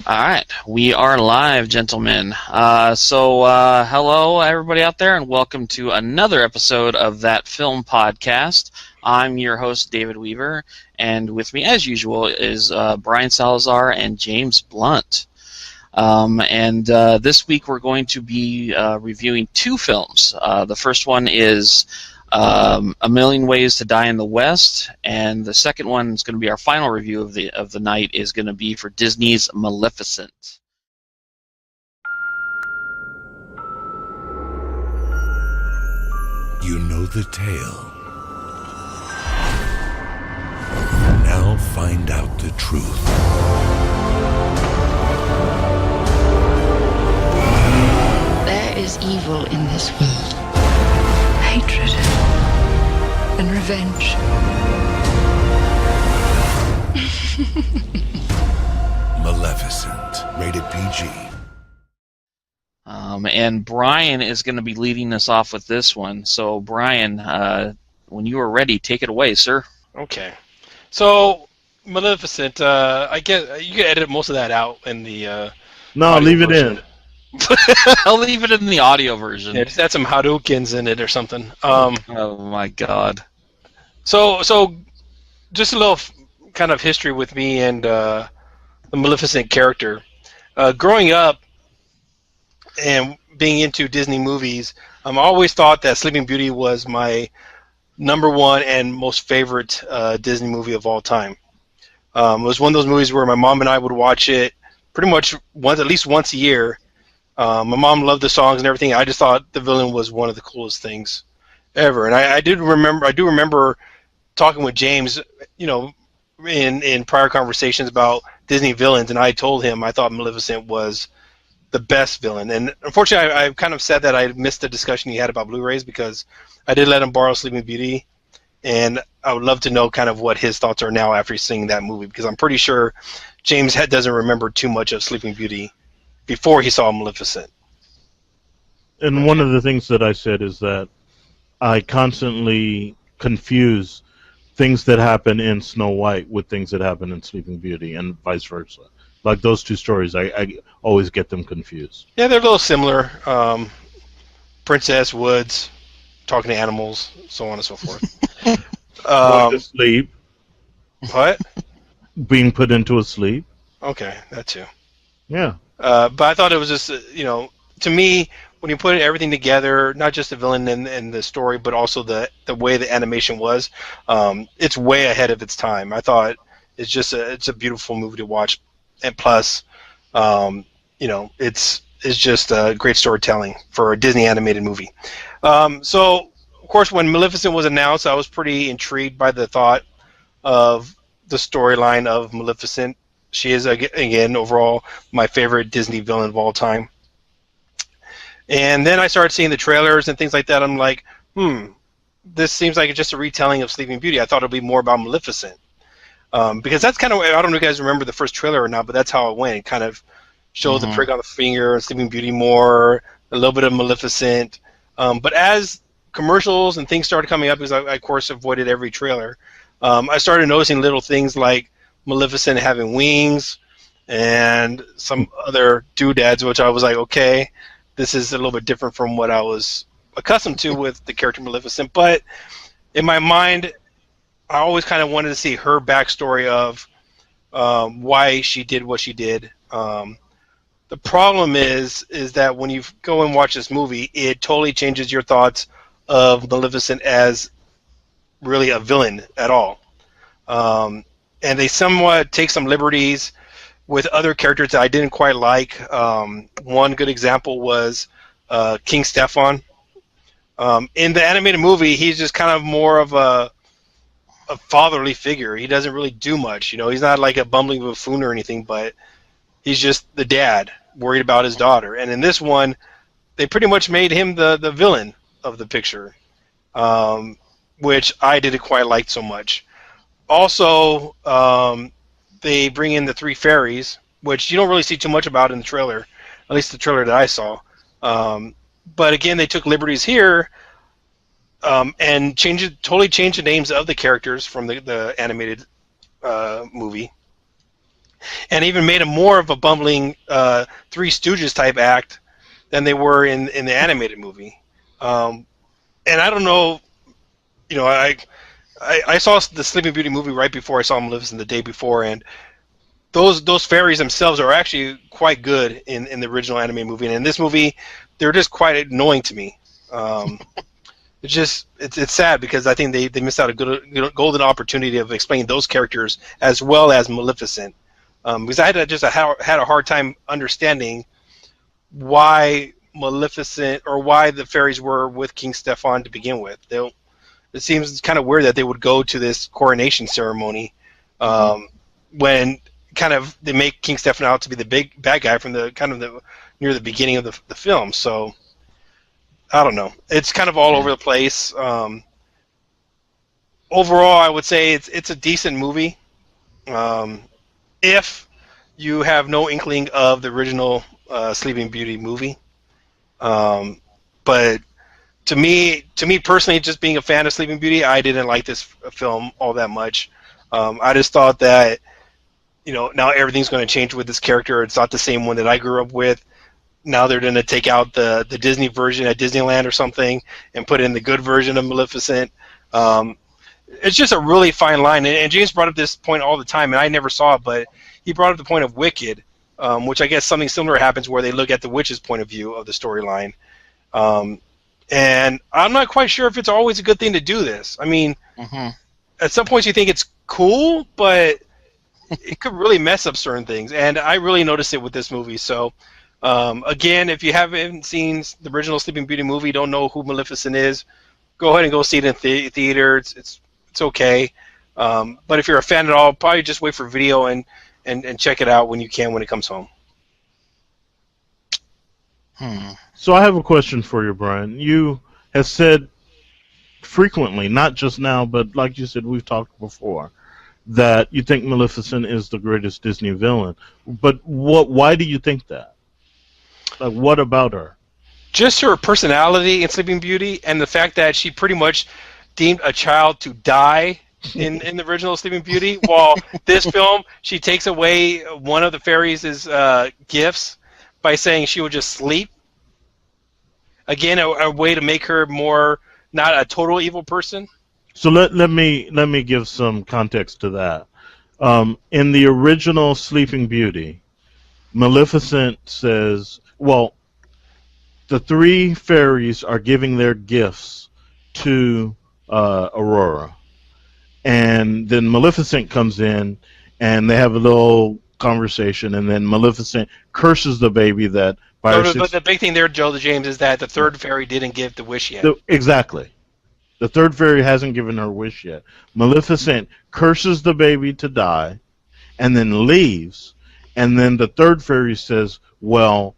All right, we are live, gentlemen. Hello, everybody out there, and welcome to another episode of That Film Podcast. I'm your host, David Weaver, and with me, as usual, is Brian Salazar and James Blunt. This week we're going to be reviewing two films. The first one is A Million Ways to Die in the West, and the second one is going to be our final review of the night, is going to be for Disney's Maleficent. You know the tale. Now find out the truth. There is evil in this world. Hatred and revenge. Maleficent, rated PG. And Brian is going to be leading us off with this one. So, Brian, when you are ready, take it away, sir. Okay. So, Maleficent, I guess you can edit most of that out in the No, leave it in. I'll leave it in the audio version. Yeah, just add some Hadoukens in it or something. Oh my God. So just a little kind of history with me and the Maleficent character. Growing up and being into Disney movies, I always thought that Sleeping Beauty was my number one and most favorite Disney movie of all time. It was one of those movies where my mom and I would watch it pretty much at least once a year. My mom loved the songs and everything. I just thought the villain was one of the coolest things ever. And I do remember talking with James, in prior conversations about Disney villains, and I told him I thought Maleficent was the best villain. And unfortunately, I kind of said that I missed the discussion he had about Blu-rays because I did let him borrow Sleeping Beauty, and I would love to know kind of what his thoughts are now after seeing that movie, because I'm pretty sure James doesn't remember too much of Sleeping Beauty before he saw Maleficent. And one of the things that I said is that I constantly confuse things that happen in Snow White with things that happen in Sleeping Beauty, and vice versa. Like those two stories, I always get them confused. Yeah, they're a little similar. Princess, woods, talking to animals, so on and so forth. Going to sleep. What? Being put into a sleep. Okay, that too. Yeah. But I thought it was just, to me, when you put everything together, not just the villain and the story, but also the way the animation was, it's way ahead of its time. I thought it's a beautiful movie to watch, and plus, it's just great storytelling for a Disney animated movie. So, of course, when Maleficent was announced, I was pretty intrigued by the thought of the storyline of Maleficent. She is, again, overall, my favorite Disney villain of all time. And then I started seeing the trailers and things like that. I'm like, this seems like it's just a retelling of Sleeping Beauty. I thought it would be more about Maleficent. Because that's kind of, I don't know if you guys remember the first trailer or not, but that's how it went. It kind of showed the prick on the finger, Sleeping Beauty more, a little bit of Maleficent. But as commercials and things started coming up, because I of course, avoided every trailer, I started noticing little things like Maleficent having wings and some other doodads, which I was like, okay, this is a little bit different from what I was accustomed to with the character Maleficent. But in my mind, I always kind of wanted to see her backstory of why she did what she did. The problem is that when you go and watch this movie, it totally changes your thoughts of Maleficent as really a villain at all. And they somewhat take some liberties with other characters that I didn't quite like. One good example was King Stefan. In the animated movie, he's just kind of more of a fatherly figure. He doesn't really do much. He's not like a bumbling buffoon or anything, but he's just the dad worried about his daughter. And in this one, they pretty much made him the villain of the picture, which I didn't quite like so much. Also, they bring in the three fairies, which you don't really see too much about in the trailer, at least the trailer that I saw. But again, they took liberties here and totally changed the names of the characters from the animated movie. and even made them more of a bumbling Three Stooges type act than they were in the animated movie. And I don't know, you know, I saw the Sleeping Beauty movie right before I saw Maleficent the day before, and those fairies themselves are actually quite good in the original anime movie, and in this movie, they're just quite annoying to me. It's sad because I think they missed out a good golden opportunity of explaining those characters as well as Maleficent, because I had a hard time understanding why Maleficent or why the fairies were with King Stefan to begin with. It seems kind of weird that they would go to this coronation ceremony when kind of they make King Stefan out to be the big bad guy from near the beginning of the film. So I don't know. It's kind of all over the place. Overall, I would say it's a decent movie. If you have no inkling of the original Sleeping Beauty movie, but to me personally, just being a fan of Sleeping Beauty, I didn't like this film all that much. I just thought that, you know, now everything's going to change with this character. It's not the same one that I grew up with. Now they're going to take out the Disney version at Disneyland or something and put in the good version of Maleficent. It's just a really fine line. And James brought up this point all the time, and I never saw it, but he brought up the point of Wicked, which I guess something similar happens where they look at the witch's point of view of the storyline. And I'm not quite sure if it's always a good thing to do this. I mean, at some points you think it's cool, but it could really mess up certain things. And I really noticed it with this movie. So, again, if you haven't seen the original Sleeping Beauty movie, don't know who Maleficent is, go ahead and go see it in theater. It's okay. But if you're a fan at all, probably just wait for video and check it out when you can when it comes home. So I have a question for you, Brian. You have said frequently, not just now, but like you said, we've talked before, that you think Maleficent is the greatest Disney villain. But why do you think that? Like, what about her? Just her personality in Sleeping Beauty and the fact that she pretty much deemed a child to die in the original Sleeping Beauty, while this film, she takes away one of the fairies' gifts by saying she would just sleep. Again, a way to make her more not a total evil person. So let me give some context to that. In the original Sleeping Beauty, Maleficent says, well, the three fairies are giving their gifts to Aurora. And then Maleficent comes in, and they have a little conversation, and then Maleficent curses the baby that... But the big thing there, Joe James, is that the third fairy didn't give the wish yet. Exactly. The third fairy hasn't given her wish yet. Maleficent curses the baby to die, and then leaves, and then the third fairy says, well,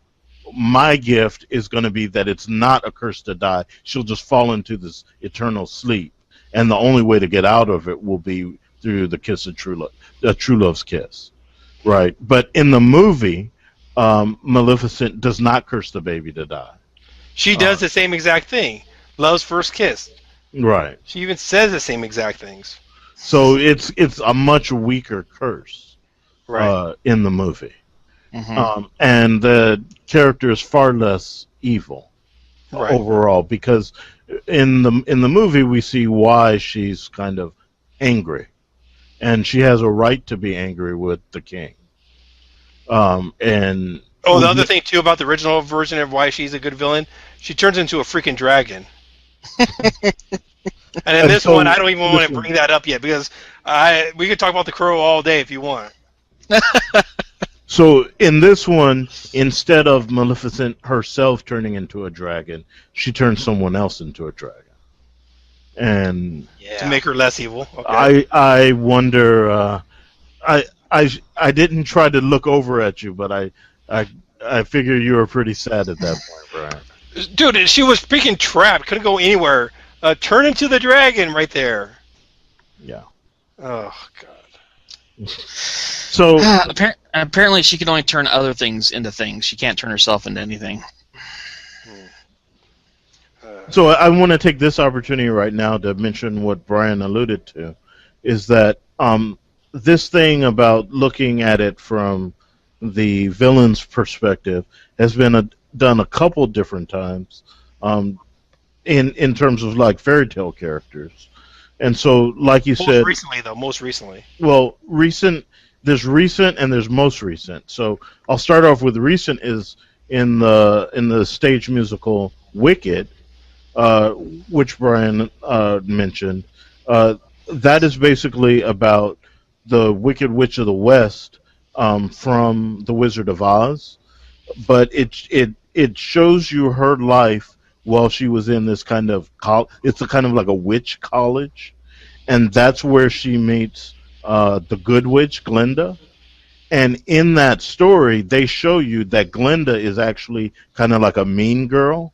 my gift is going to be that it's not a curse to die. She'll just fall into this eternal sleep, and the only way to get out of it will be through the kiss of true love, a true love's kiss, right? But in the movie, Maleficent does not curse the baby to die. She does the same exact thing. Love's first kiss. Right. She even says the same exact things. So it's a much weaker curse, right, in the movie, and the character is far less evil, right, overall, because in the movie we see why she's kind of angry, and she has a right to be angry with the king. And the other thing too about the original version of why she's a good villain, she turns into a freaking dragon. And in this one, I don't even want to bring that up yet because we could talk about the Crow all day if you want. So in this one, instead of Maleficent herself turning into a dragon, she turns someone else into a dragon, and to make her less evil. Okay. I wonder. I didn't try to look over at you, but I figure you were pretty sad at that point, Brian. Dude, she was freaking trapped. Couldn't go anywhere. Turn into the dragon right there. Yeah. Oh, God. So apparently she can only turn other things into things. She can't turn herself into anything. So I want to take this opportunity right now to mention what Brian alluded to, is that this thing about looking at it from the villain's perspective has been done a couple different times, um, in terms of like fairy tale characters. And so, like you Most said, recently, though, most recently. well, recent. There's recent and there's most recent. So I'll start off with recent is in the stage musical Wicked, uh, which Brian mentioned. Uh, that is basically about the Wicked Witch of the West, from The Wizard of Oz, but it shows you her life while she was in this kind of it's a kind of like a witch college, and that's where she meets the good witch Glinda. And in that story, they show you that Glinda is actually kind of like a mean girl,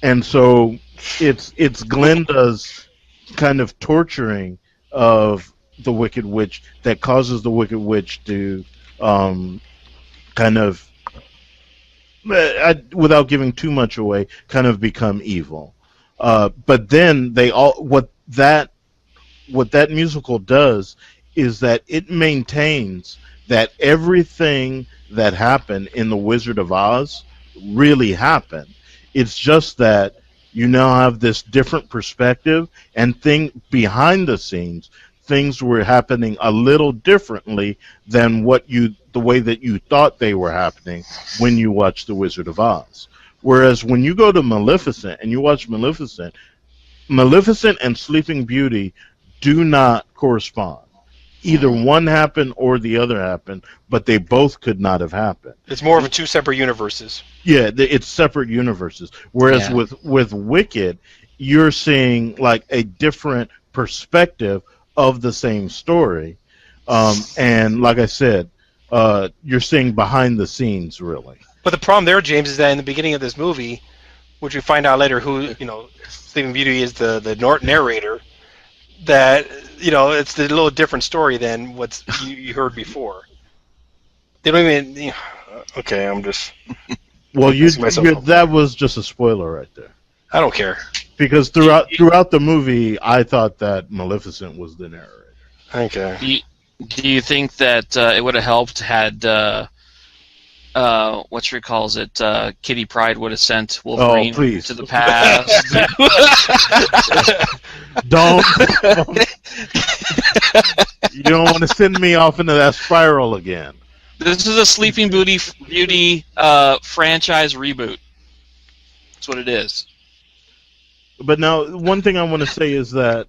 and so it's Glinda's kind of torturing of the Wicked Witch that causes the Wicked Witch to um, kind of, without giving too much away, kind of become evil. But then they all what that musical does is that it maintains that everything that happened in The Wizard of Oz really happened. It's just that you now have this different perspective, and behind the scenes, things were happening a little differently than the way that you thought they were happening when you watched The Wizard of Oz. Whereas when you go to Maleficent and you watch Maleficent and Sleeping Beauty do not correspond. Either one happened or the other happened, but they both could not have happened. It's more of a two separate universes. Yeah, it's separate universes. Whereas Yeah. with Wicked, you're seeing like a different perspective of the same story, and like I said, you're seeing behind the scenes really. But the problem there, James, is that in the beginning of this movie, which we find out later who, Sleeping Beauty is the narrator, that, it's a little different story than what you heard before. They don't even, okay, I'm just... Well, myself up. that was just a spoiler right there. I don't care. Because throughout the movie, I thought that Maleficent was the narrator. Okay. Do you think that it would have helped had Kitty Pryde would have sent Wolverine please. to the past? Don't. You don't want to send me off into that spiral again. This is a Sleeping Beauty franchise reboot. That's what it is. But now, one thing I want to say is that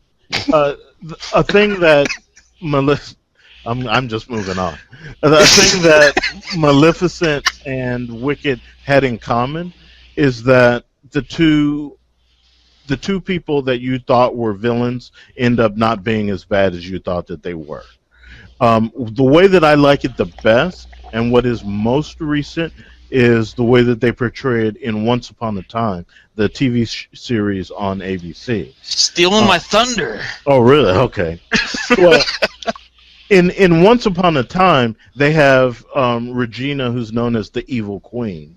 a thing that I'm just moving on. The thing that Maleficent and Wicked had in common is that the two people that you thought were villains end up not being as bad as you thought that they were. The way that I like it the best, and what is most recent, is the way that they portray it in Once Upon a Time, the TV series on ABC. Stealing my thunder. Oh, really? Okay. Well, in Once Upon a Time, they have Regina, who's known as the Evil Queen,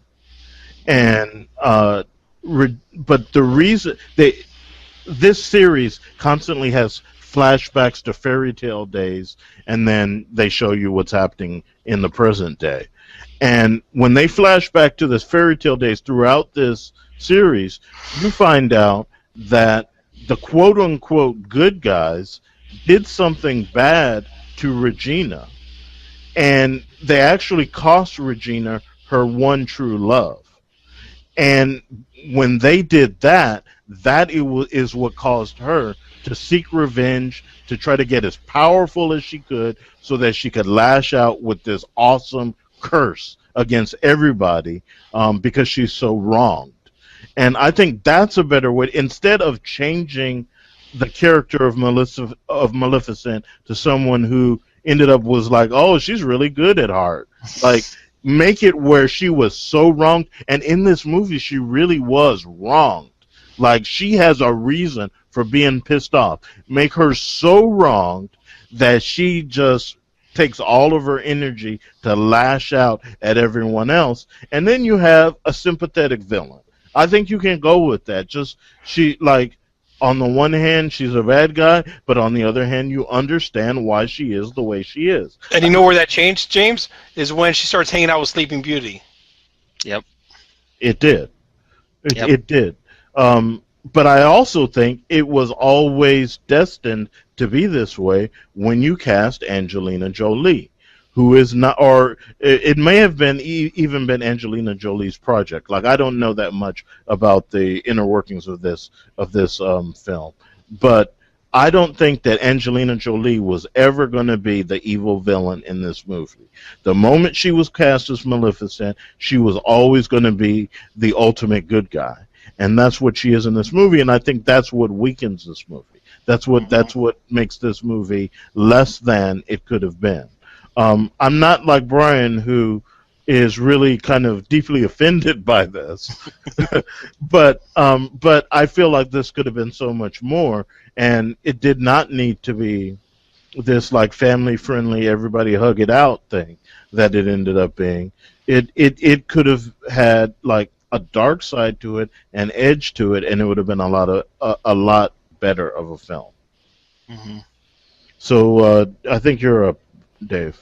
and but the reason this series constantly has flashbacks to fairy tale days, and then they show you what's happening in the present day. And when they flash back to this fairy tale days throughout this series, you find out that the quote-unquote good guys did something bad to Regina, and they actually cost Regina her one true love. And when they did that, is what caused her to seek revenge, to try to get as powerful as she could so that she could lash out with this awesome curse against everybody, because she's so wronged. And I think that's a better way, instead of changing the character of Maleficent to someone who ended up was like, oh, she's really good at heart. Like, make it where she was so wronged, and in this movie she really was wronged. Like, she has a reason for being pissed off. Make her so wronged that she just takes all of her energy to lash out at everyone else, and then you have a sympathetic villain. I think you can go with that. on the one hand, she's a bad guy, but on the other hand, you understand why she is the way she is. And you know where that changed, James? Is when she starts hanging out with Sleeping Beauty. Yep. It did. Yep. It did. But I also think it was always destined to be this way when you cast Angelina Jolie, who is not, or it may have been even been Angelina Jolie's project. Like, I don't know that much about the inner workings of this film, but I don't think that Angelina Jolie was ever going to be the evil villain in this movie. The moment she was cast as Maleficent, she was always going to be the ultimate good guy. And that's what she is in this movie, and I think that's what weakens this movie. That's what makes this movie less than it could have been. I'm not like Brian, who is really kind of deeply offended by this, but I feel like this could have been so much more, and it did not need to be this like family-friendly, everybody hug it out thing that it ended up being. It could have had like a dark side to it, an edge to it, and it would have been a lot better of a film. Mm-hmm. So I think you're up, Dave.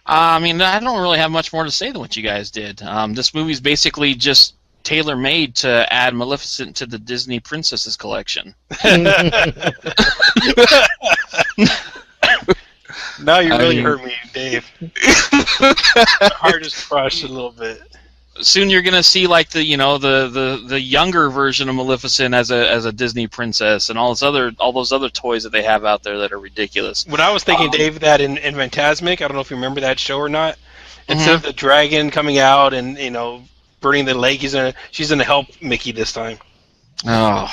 I mean, I don't really have much more to say than what you guys did. This movie's basically just tailor-made to add Maleficent to the Disney Princesses collection. Now you really hurt me, Dave. My heart is crushed a little bit. Soon you're gonna see like the younger version of Maleficent as a Disney princess and all those other toys that they have out there that are ridiculous. When I was thinking, Dave, that in Fantasmic, I don't know if you remember that show or not. Instead of the dragon coming out and burning the lake, she's gonna help Mickey this time. Oh.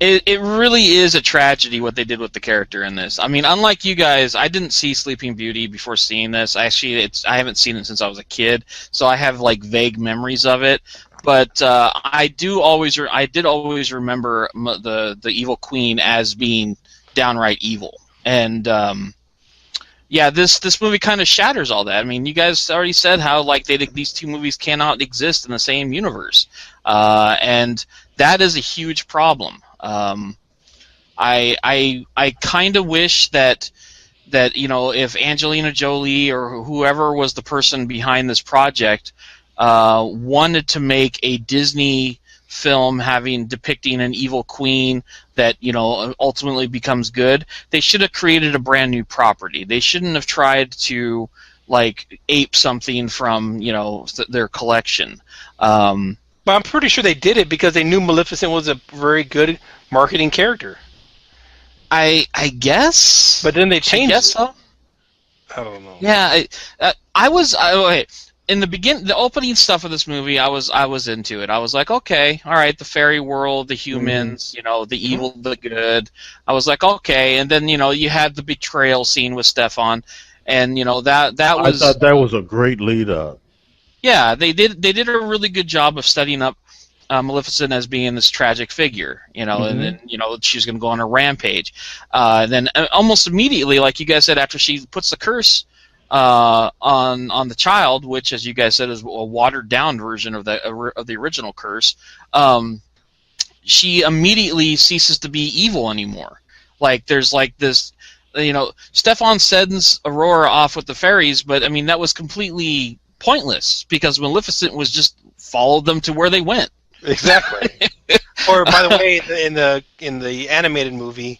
It really is a tragedy what they did with the character in this. I mean, unlike you guys, I didn't see Sleeping Beauty before seeing this. I haven't seen it since I was a kid, so I have like vague memories of it. But I did always remember the evil queen as being downright evil, and this movie kind of shatters all that. I mean, you guys already said how like these two movies cannot exist in the same universe, and that is a huge problem. I kind of wish that if Angelina Jolie or whoever was the person behind this project wanted to make a Disney film depicting an evil queen that ultimately becomes good, they should have created a brand new property. They shouldn't have tried to like ape something from their collection. But I'm pretty sure they did it because they knew Maleficent was a very good marketing character. I guess. But then they changed. I guess so. I don't know. Yeah, in the opening stuff of this movie, I was into it. I was like, okay, all right, the fairy world, the humans, the evil, the good. I was like, okay, and then you had the betrayal scene with Stefan, and that was. I thought that was a great lead up. Yeah, they did a really good job of setting up Maleficent as being this tragic figure, and then she's going to go on a rampage. Then almost immediately, like you guys said, after she puts the curse on the child, which, as you guys said, is a watered down version of the original curse, she immediately ceases to be evil anymore. Like there's like this, Stefan sends Aurora off with the fairies, but I mean that was completely pointless because Maleficent was just followed them to where they went. Exactly. Or by the way, in the animated movie,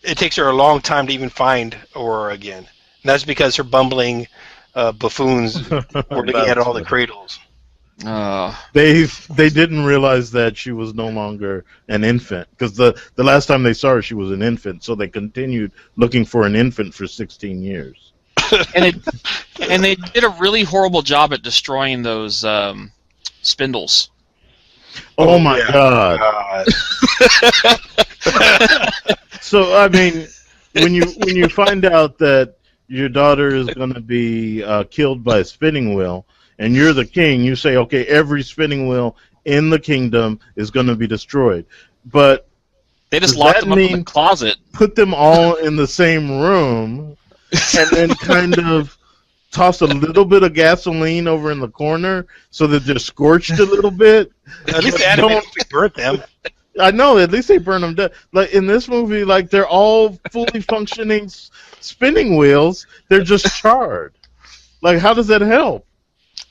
it takes her a long time to even find Aurora again. And that's because her bumbling buffoons were looking at all the cradles. They didn't realize that she was no longer an infant because the last time they saw her, she was an infant. So they continued looking for an infant for 16 years. and they did a really horrible job at destroying those spindles. Oh my God! So I mean, when you find out that your daughter is going to be killed by a spinning wheel, and you're the king, you say, okay, every spinning wheel in the kingdom is going to be destroyed. But they just locked them up in the closet. Put them all in the same room. And then kind of toss a little bit of gasoline over in the corner so that they're scorched a little bit. At least the animated burnt them. I know. At least they burn them down. Like in this movie, like they're all fully functioning spinning wheels. They're just charred. Like, how does that help?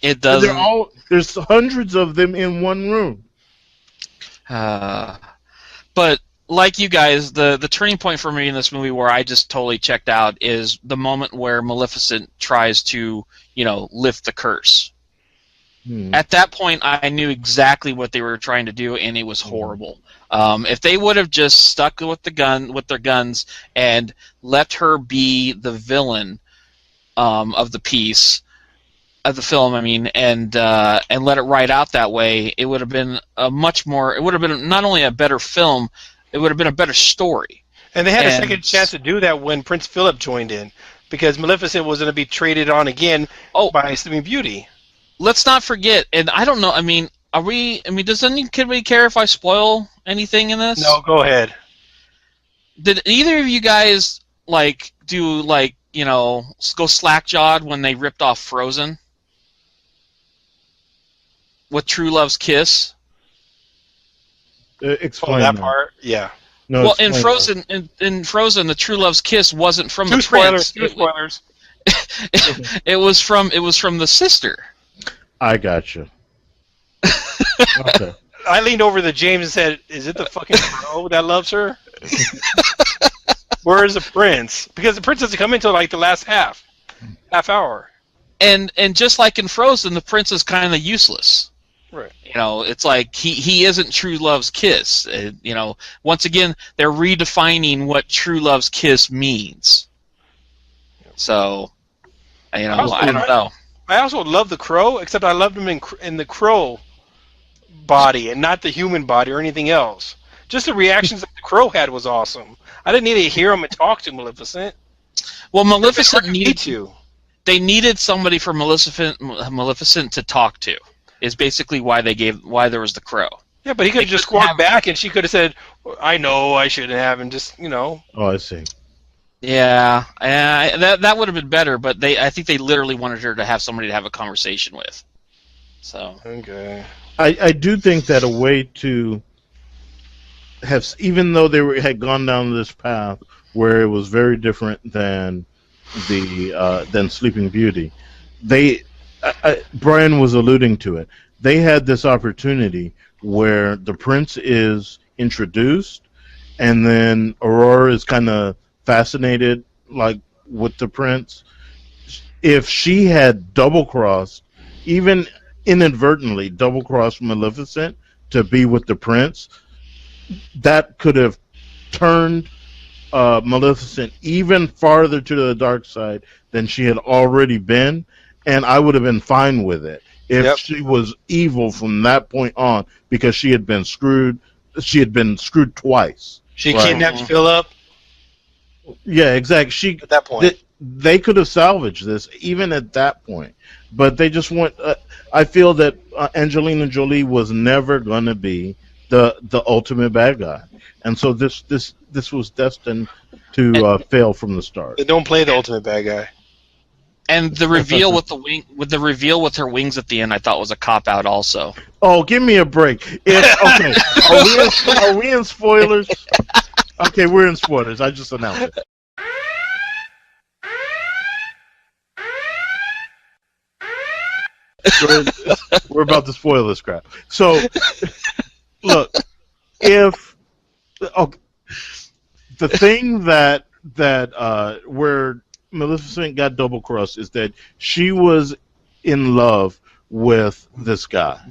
It And doesn't. there's hundreds of them in one room. But like you guys, the turning point for me in this movie where I just totally checked out is the moment where Maleficent tries to, lift the curse. At that point, I knew exactly what they were trying to do, and it was horrible. If they would have just stuck with their guns, and let her be the villain of the piece, of the film, I mean, and let it ride out that way, it would have been It would have been not only a better film, it would have been a better story. And they had a second chance to do that when Prince Philip joined in, because Maleficent was going to be traded on again by Sleeping Beauty. Let's not forget, and I don't know. I mean, does anybody care if I spoil anything in this? No, go ahead. Did either of you guys go slack-jawed when they ripped off Frozen with True Love's Kiss? Explain that part. Yeah. No, well, in Frozen, the True Love's Kiss wasn't from the spoilers. prince. Two spoilers. It was from the sister. I got you. Okay. I leaned over to James and said, "Is it the fucking crow that loves her? Where is the prince? Because the prince doesn't come until like the last half hour." And just like in Frozen, the prince is kind of useless. Right. It's like he isn't True Love's Kiss. Once again, they're redefining what True Love's Kiss means. So, I don't know. I also love the crow, except I loved him in the crow body and not the human body or anything else. Just the reactions that the crow had was awesome. I didn't need to hear him and talk to Maleficent. Well, Maleficent needed to. They needed somebody for Maleficent to talk to. Is basically why there was the crow. Yeah, but he could have just squawked back, and she could have said, "I know I shouldn't have," and just Oh, I see. Yeah, that would have been better, but I think they literally wanted her to have somebody to have a conversation with. So okay, I do think that a way to have, even though they had gone down this path where it was very different than than Sleeping Beauty, Brian was alluding to it. They had this opportunity where the prince is introduced, and then Aurora is kind of fascinated, with the prince. If she had double-crossed, even inadvertently double-crossed Maleficent to be with the prince, that could have turned Maleficent even farther to the dark side than she had already been, and I would have been fine with it if she was evil from that point on, because she had been screwed. She had been screwed twice. She kidnapped Philip. Yeah, exactly. At that point, they could have salvaged this even at that point, but they just went. I feel that Angelina Jolie was never going to be the ultimate bad guy, and so this was destined to fail from the start. They don't play the ultimate bad guy. And the reveal with her wings at the end, I thought was a cop out also. Oh, give me a break! Okay, are we in spoilers? Okay, we're in spoilers. I just announced it. We're about to spoil this crap. So, look, if the thing that where Maleficent got double crossed is that she was in love with this guy,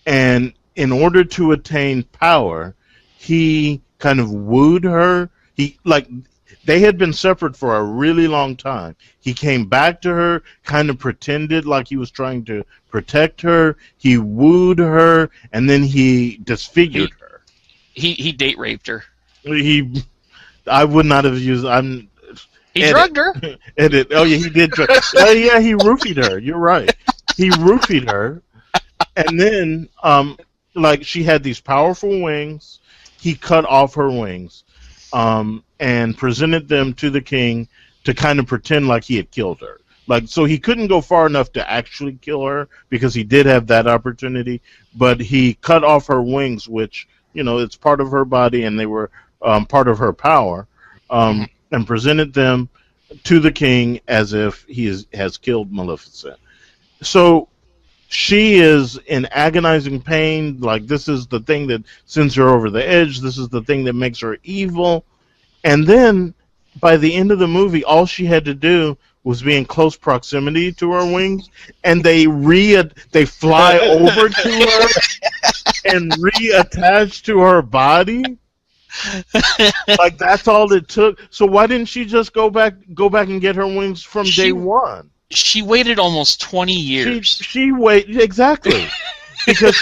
and in order to attain power, he kind of wooed her. They had been separate for a really long time. He came back to her, kind of pretended like he was trying to protect her. He wooed her, and then he disfigured her. He date raped her. I would not have used. He drugged her. Edit. Oh yeah, he did. Oh yeah, he roofied her. You're right. He roofied her, and then she had these powerful wings. He cut off her wings, and presented them to the king to kind of pretend like he had killed her. So he couldn't go far enough to actually kill her because he did have that opportunity, but he cut off her wings, which it's part of her body, and they were part of her power, and presented them to the king as if has killed Maleficent. So she is in agonizing pain. Like, this is the thing that sends her over the edge. This is the thing that makes her evil. And then, by the end of the movie, all she had to do was be in close proximity to her wings, and they fly over to her and reattach to her body. Like, that's all it took. So why didn't she just go back and get her wings from day one? She waited almost 20 years. She waited, exactly, because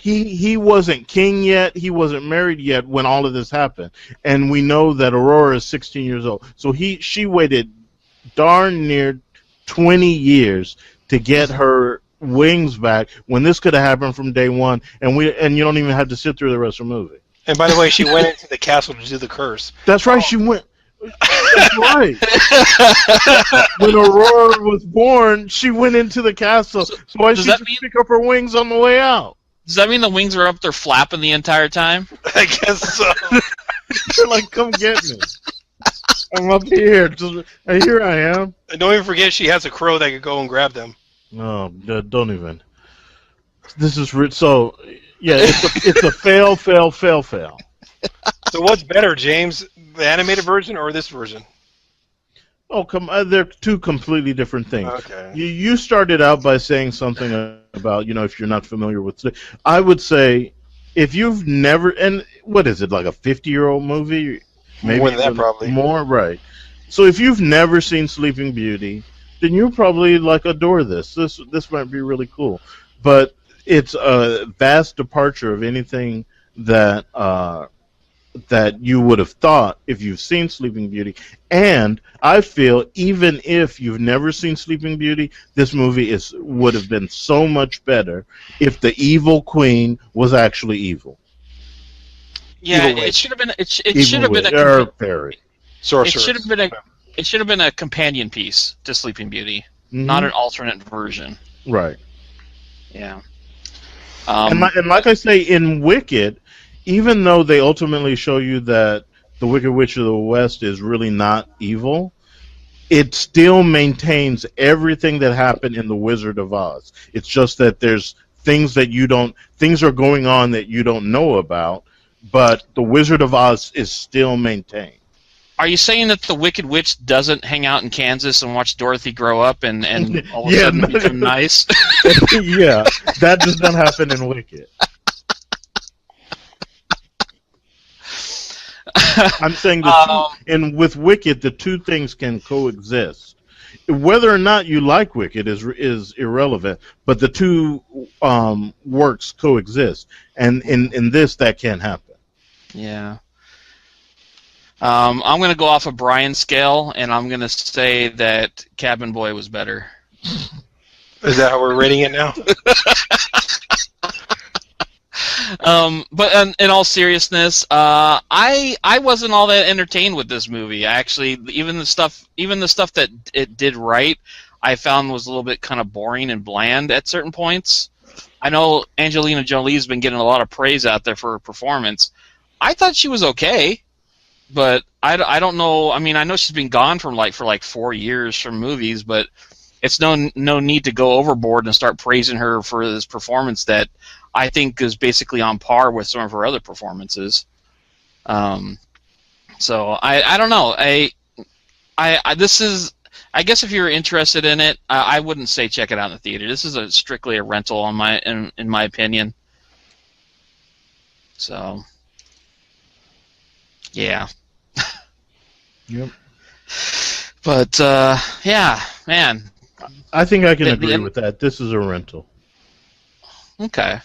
he wasn't king yet. He wasn't married yet when all of this happened, and we know that Aurora is 16 years old. So she waited darn near 20 years to get her wings back, when this could have happened from day one, and you don't even have to sit through the rest of the movie. And by the way, she went into the castle to do the curse. That's right. She went. That's right. When Aurora was born, she went into the castle. So why did she just pick up her wings on the way out? Does that mean the wings are up there flapping the entire time? I guess so. They're like, come get me. I'm up here. Here I am. And don't even forget, she has a crow that could go and grab them. No, don't even. This is so. Yeah, it's a fail. So what's better, James? The animated version or this version? Oh, they're two completely different things. Okay. You started out by saying something about, if you're not familiar with. I would say, if you've never, and what is it, like a 50-year-old movie? Maybe more than that, probably. More, right. So if you've never seen Sleeping Beauty, then you'll probably adore this. This might be really cool. But it's a vast departure of anything that you would have thought if you've seen Sleeping Beauty. And I feel, even if you've never seen Sleeping Beauty, this movie would have been so much better if the evil queen was actually evil. Yeah, it should have been. It should have been a fairy. It should have been a. It should have been a companion piece to Sleeping Beauty, not an alternate version. Right. Yeah. And like I say, in Wicked, even though they ultimately show you that the Wicked Witch of the West is really not evil, it still maintains everything that happened in The Wizard of Oz. It's just that there's things are going on that you don't know about, but the Wizard of Oz is still maintained. Are you saying that the Wicked Witch doesn't hang out in Kansas and watch Dorothy grow up and all of a sudden become nice? Yeah, that does not happen in Wicked. I'm saying with Wicked, the two things can coexist. Whether or not you like Wicked is irrelevant, but the two works coexist, and in this, that can't happen. Yeah. I'm going to go off a Brian scale, and I'm going to say that Cabin Boy was better. Is that how we're rating it now? But in all seriousness, I wasn't all that entertained with this movie. Actually, even the stuff that it did right, I found was a little bit kind of boring and bland at certain points. I know Angelina Jolie's been getting a lot of praise out there for her performance. I thought she was okay, but I don't know. I mean, I know she's been gone for 4 years from movies, but it's no need to go overboard and start praising her for this performance that I think is basically on par with some of her other performances. So I don't know. I guess if you're interested in it, I wouldn't say check it out in the theater. This is strictly a rental in my opinion. So yeah. Yep. But yeah, man. I think I can agree with that. This is a rental. Okay.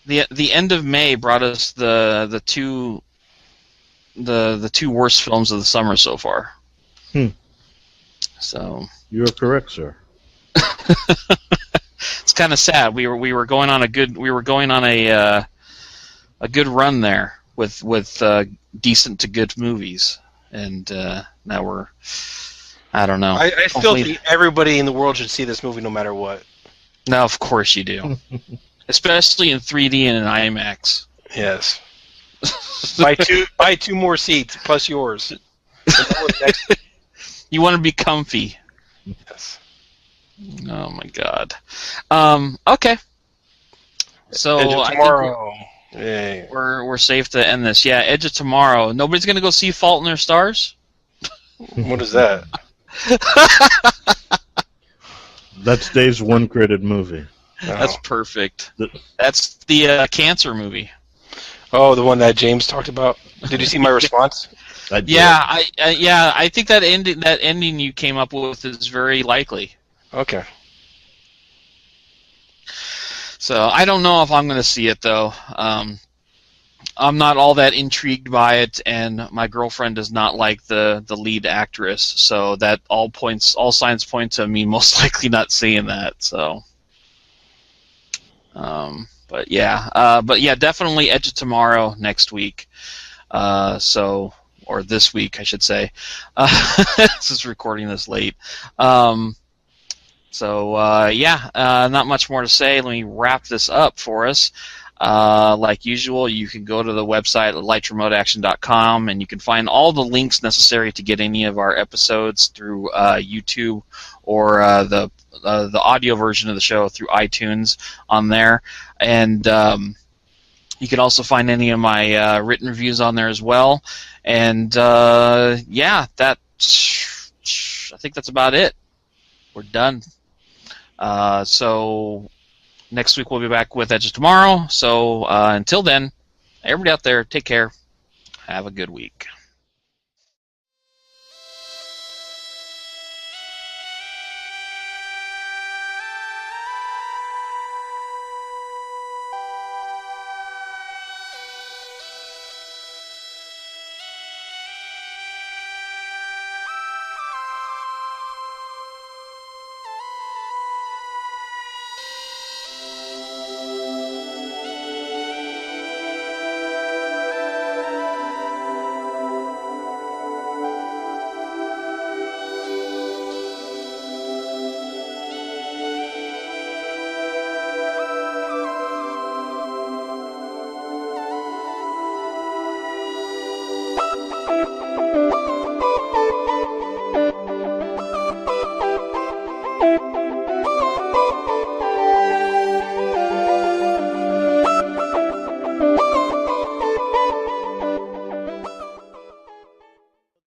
The end of May brought us the two worst films of the summer so far. So you're correct, sir. It's kind of sad. We were going on a good run there with decent to good movies, and now we're, I don't know. I still think everybody in the world should see this movie no matter what. No, of course you do. Especially in 3D and in IMAX. Yes. Buy two more seats plus yours. You want to be comfy. Yes. Oh my God. Okay. So Edge of I think Tomorrow. Yay. we're safe to end this. Yeah, Edge of Tomorrow. Nobody's gonna go see Fault in Their Stars. What is that? That's Dave's one credit movie. That's Oh. perfect. That's the cancer movie. Oh, the one that James talked about. Did you see my response? I did. Yeah, I think that ending you came up with is very likely. Okay. So I don't know if I'm going to see it though. I'm not all that intrigued by it, and my girlfriend does not like the lead actress. So that all signs point to me most likely not seeing that. So, but yeah, definitely Edge of Tomorrow next week. Or this week, I should say. This is recording this late. Not much more to say. Let me wrap this up for us. Like usual, you can go to the website at lightremoteaction.com, and you can find all the links necessary to get any of our episodes through YouTube or the audio version of the show through iTunes on there. And you can also find any of my written reviews on there as well. And I think that's about it. We're done. So next week we'll be back with Edge of Tomorrow. So until then, everybody out there, take care. Have a good week.